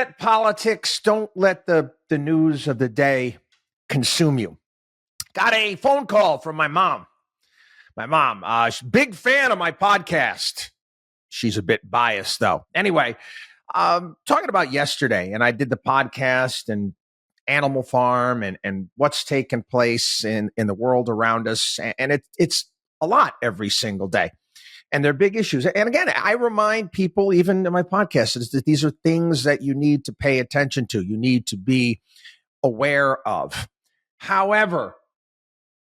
let politics, don't let the news of the day consume you. Got a phone call from my mom. She's a big fan of my podcast. She's a bit biased, though. Anyway, talking about yesterday, and I did the podcast and Animal Farm and what's taken place in the world around us. And it's a lot every single day. And they're big issues. And again, I remind people, even in my podcast, that these are things that you need to pay attention to. You need to be aware of. However,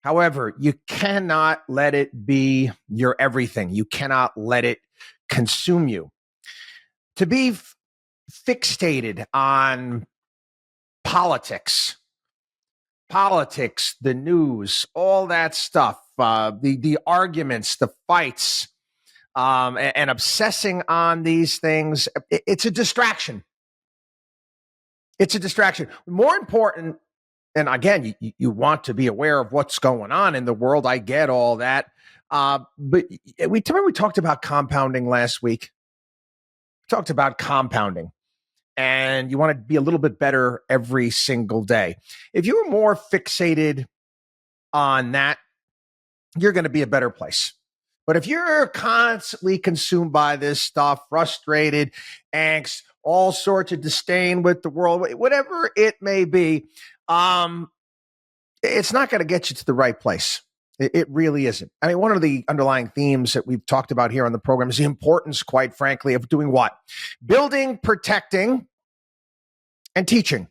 you cannot let it be your everything. You cannot let it consume you. To be fixated on politics, the news, all that stuff, the arguments, the fights, and obsessing on these things, it's a distraction. It's a distraction. More important, and again, you want to be aware of what's going on in the world. I get all that. But we talked about compounding last week. We talked about compounding. And you want to be a little bit better every single day. If you were more fixated on that, you're going to be a better place. But if you're constantly consumed by this stuff, frustrated, angst, all sorts of disdain with the world, whatever it may be, it's not going to get you to the right place. It really isn't. I mean, one of the underlying themes that we've talked about here on the program is the importance, quite frankly, of doing what? Building, protecting, and teaching.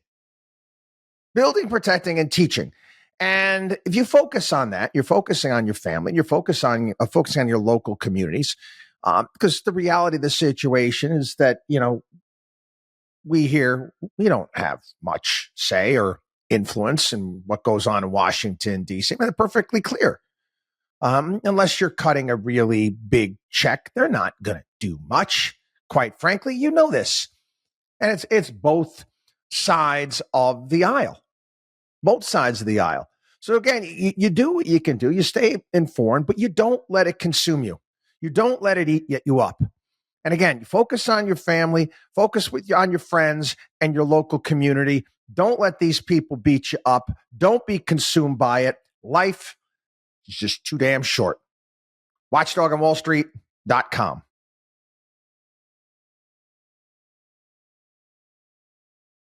Building, protecting, and teaching. And if you focus on that, you're focusing on your family, you're focusing on your local communities, because the reality of the situation is that, we don't have much say or influence in what goes on in Washington, D.C. I mean, they're perfectly clear. Unless you're cutting a really big check, they're not going to do much. Quite frankly, you know this. And it's both sides of the aisle. Both sides of the aisle. So again, you do what you can do. You stay informed, but you don't let it consume you. You don't let it eat you up. And again, focus on your family, focus on your friends and your local community. Don't let these people beat you up. Don't be consumed by it. Life is just too damn short. WatchDog on WallStreet.com.